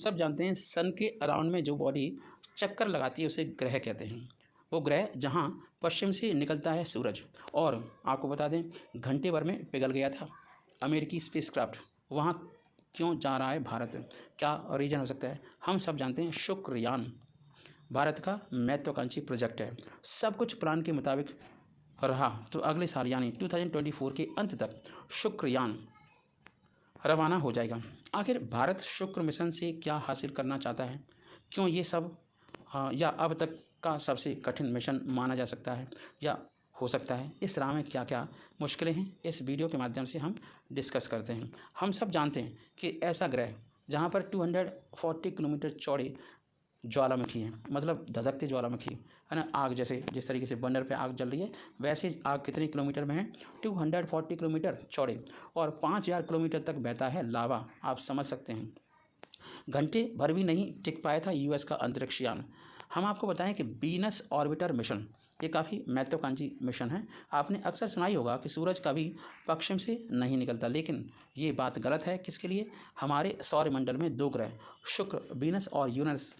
सब जानते हैं सन के अराउंड में जो बॉडी चक्कर लगाती है उसे ग्रह कहते हैं। वो ग्रह जहाँ पश्चिम से निकलता है सूरज, और आपको बता दें घंटे भर में पिघल गया था अमेरिकी स्पेसक्राफ्ट। वहाँ क्यों जा रहा है भारत, क्या रीज़न हो सकता है? हम सब जानते हैं शुक्रयान भारत का महत्वाकांक्षी प्रोजेक्ट है। सब कुछ प्लान के मुताबिक रहा तो अगले साल यानी 2024 के अंत तक शुक्रयान रवाना हो जाएगा। आखिर भारत शुक्र मिशन से क्या हासिल करना चाहता है? क्यों ये सब या अब तक का सबसे कठिन मिशन माना जा सकता है या हो सकता है? इस राह में क्या क्या मुश्किलें हैं, इस वीडियो के माध्यम से हम डिस्कस करते हैं। हम सब जानते हैं कि ऐसा ग्रह जहाँ पर 240 किलोमीटर चौड़े ज्वालामुखी है, मतलब धधकते ज्वालामुखी है ना, आग जैसे जिस तरीके से बंदर पे आग जल रही है वैसे आग कितने किलोमीटर में है? 240 किलोमीटर चौड़े, और 5000 किलोमीटर तक बहता है लावा। आप समझ सकते हैं घंटे भर भी नहीं टिक पाया था यूएस का अंतरिक्ष यान। हम आपको बताएं कि वीनस ऑर्बिटर मिशन ये काफ़ी महत्वाकांक्षी मिशन है। आपने अक्सर सुनाई होगा कि सूरज कभी पश्चिम से नहीं निकलता, लेकिन ये बात गलत है। किसके लिए? हमारे सौरमंडल में दो ग्रह शुक्र, वीनस और यूरेनस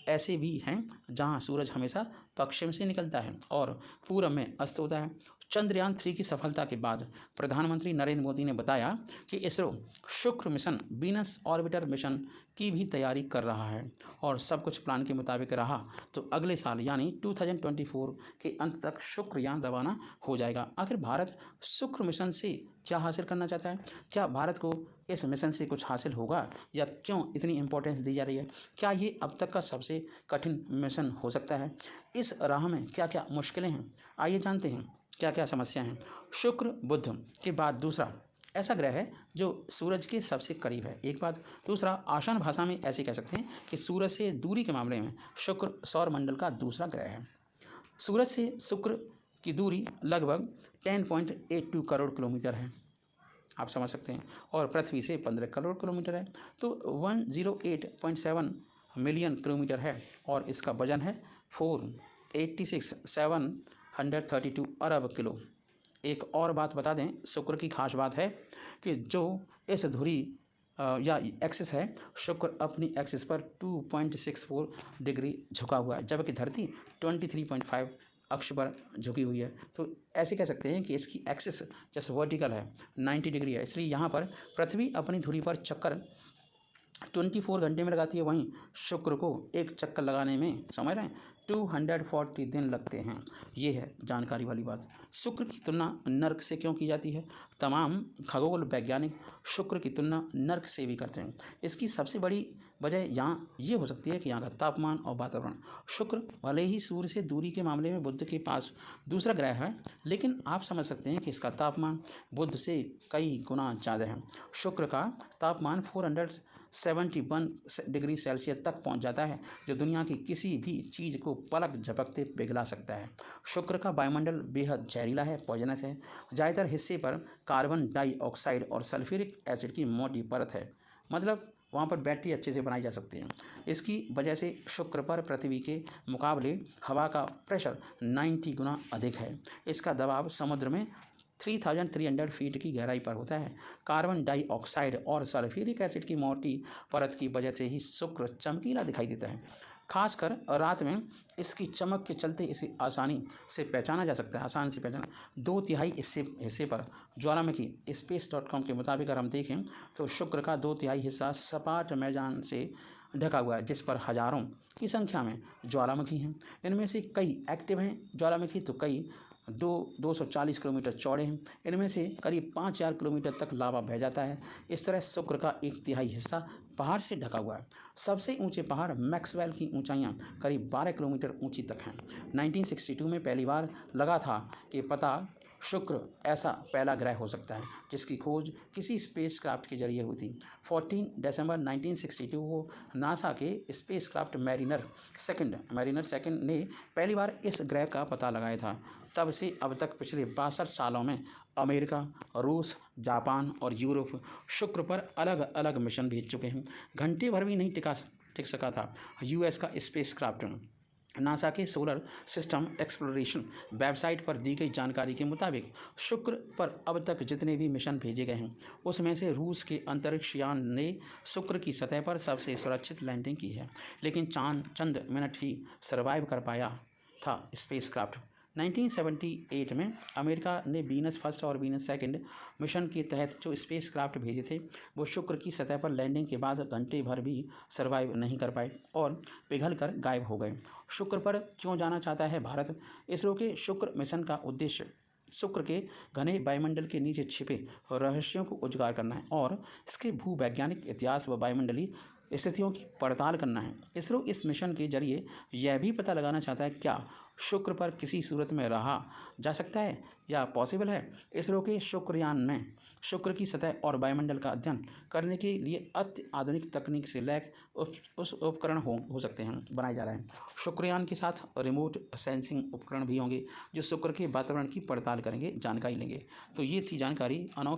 ऐसे भी हैं जहां सूरज हमेशा पश्चिम से निकलता है और पूरब में अस्त होता है। चंद्रयान 3 की सफलता के बाद प्रधानमंत्री नरेंद्र मोदी ने बताया कि इसरो शुक्र मिशन, वीनस ऑर्बिटर मिशन की भी तैयारी कर रहा है, और सब कुछ प्लान के मुताबिक रहा तो अगले साल यानी 2024 के अंत तक शुक्रयान रवाना हो जाएगा। आखिर भारत शुक्र मिशन से क्या हासिल करना चाहता है? क्या भारत को इस मिशन से कुछ हासिल होगा, या क्यों इतनी इम्पोर्टेंस दी जा रही है? क्या ये अब तक का सबसे कठिन मिशन हो सकता है? इस राह में क्या क्या मुश्किलें हैं, आइए जानते हैं क्या क्या समस्या हैं। शुक्र बुध के बाद दूसरा ऐसा ग्रह है जो सूरज के सबसे करीब है, एक बात। दूसरा, आसान भाषा में ऐसे कह सकते हैं कि सूरज से दूरी के मामले में शुक्र सौरमंडल का दूसरा ग्रह है। सूरज से शुक्र की दूरी लगभग 10.82 करोड़ किलोमीटर है, आप समझ सकते हैं, और पृथ्वी से 15 करोड़ किलोमीटर है, तो 108.7 मिलियन किलोमीटर है, और इसका वजन है 486,732 अरब किलो। एक और बात बता दें, शुक्र की खास बात है कि जो इस धुरी या एक्सिस है, शुक्र अपनी एक्सिस पर 2.64 डिग्री झुका हुआ है, जबकि धरती 23.5 अक्ष पर झुकी हुई है। तो ऐसे कह सकते हैं कि इसकी एक्सिस जैसे वर्टिकल है 90 डिग्री है, इसलिए यहाँ पर पृथ्वी अपनी धुरी पर चक्कर 24 घंटे में लगाती है, वहीं शुक्र को एक चक्कर लगाने में, समझ रहे हैं, 240 दिन लगते हैं। ये है जानकारी वाली बात। शुक्र की तुलना नर्क से क्यों की जाती है? तमाम खगोल वैज्ञानिक शुक्र की तुलना नर्क से भी करते हैं। इसकी सबसे बड़ी वजह यहाँ ये हो सकती है कि यहाँ का तापमान और वातावरण। शुक्र भले ही सूर्य से दूरी के मामले में बुध के पास दूसरा ग्रह है, लेकिन आप समझ सकते हैं कि इसका तापमान बुध से कई गुना ज़्यादा है। शुक्र का तापमान 471 डिग्री सेल्सियस तक पहुंच जाता है, जो दुनिया की किसी भी चीज़ को पलक झपकते पिघला सकता है। शुक्र का वायुमंडल बेहद जहरीला है, पॉइजनस है। ज़्यादातर हिस्से पर कार्बन डाइऑक्साइड और सल्फ्यूरिक एसिड की मोटी परत है, मतलब वहाँ पर बैटरी अच्छे से बनाई जा सकती है। इसकी वजह से शुक्र पर पृथ्वी के मुकाबले हवा का प्रेशर 90 गुना अधिक है। इसका दबाव समुद्र में 3300 फीट की गहराई पर होता है। कार्बन डाइऑक्साइड और सल्फ्यूरिक एसिड की मोटी परत की वजह से ही शुक्र चमकीला दिखाई देता है। खासकर रात में इसकी चमक के चलते इसे आसानी से पहचाना जा सकता है, आसान से पहचाना। 2/3 हिस्से पर ज्वालामुखी space.com के मुताबिक अगर हम देखें तो शुक्र का 2/3 हिस्सा सपाट मैदान से ढका हुआ है, जिस पर हजारों की संख्या में ज्वालामुखी हैं। इनमें से कई एक्टिव हैं ज्वालामुखी, तो कई 240 किलोमीटर चौड़े हैं। इनमें से करीब 5000 किलोमीटर तक लावा बह जाता है। इस तरह शुक्र का 1/3 हिस्सा पहाड़ से ढका हुआ है। सबसे ऊंचे पहाड़ मैक्सवेल की ऊंचाइयां करीब 12 किलोमीटर ऊंची तक हैं। 1962 में पहली बार लगा था कि पता शुक्र ऐसा पहला ग्रह हो सकता है जिसकी खोज किसी स्पेसक्राफ्ट के जरिए हुई थी। 14 दिसंबर 1962 को नासा के स्पेसक्राफ्ट मैरिनर सेकंड ने पहली बार इस ग्रह का पता लगाया था। तब से अब तक पिछले 62 सालों में अमेरिका, रूस, जापान और यूरोप शुक्र पर अलग अलग मिशन भेज चुके हैं। घंटे भर भी नहीं टिक सका था यूएस का स्पेसक्राफ्ट नासा के सोलर सिस्टम एक्सप्लोरेशन वेबसाइट पर दी गई जानकारी के मुताबिक शुक्र पर अब तक जितने भी मिशन भेजे गए हैं उसमें से रूस के अंतरिक्ष यान ने शुक्र की सतह पर सबसे सुरक्षित लैंडिंग की है, लेकिन चंद मिनट ही सरवाइव कर पाया था स्पेसक्राफ्ट। 1978 में अमेरिका ने वीनस फर्स्ट और वीनस सेकंड मिशन के तहत जो स्पेसक्राफ्ट भेजे थे वो शुक्र की सतह पर लैंडिंग के बाद घंटे भर भी सरवाइव नहीं कर पाए और पिघल कर गायब हो गए। शुक्र पर क्यों जाना चाहता है भारत? इसरो के शुक्र मिशन का उद्देश्य शुक्र के घने वायुमंडल के नीचे छिपे रहस्यों को उजागर करना है और इसके भूवैज्ञानिक इतिहास व वायुमंडलीय स्थितियों की पड़ताल करना है। इसरो इस मिशन के जरिए यह भी पता लगाना चाहता है क्या शुक्र पर किसी सूरत में रहा जा सकता है या पॉसिबल है। इसरो के शुक्रयान में शुक्र की सतह और वायुमंडल का अध्ययन करने के लिए अति आधुनिक तकनीक से लैस उस उपकरण हो सकते हैं बनाए जा रहे हैं। शुक्रयान के साथ रिमोट सेंसिंग उपकरण भी होंगे जो शुक्र के वातावरण की पड़ताल करेंगे, जानकारी लेंगे। तो ये थी जानकारी अनोखी।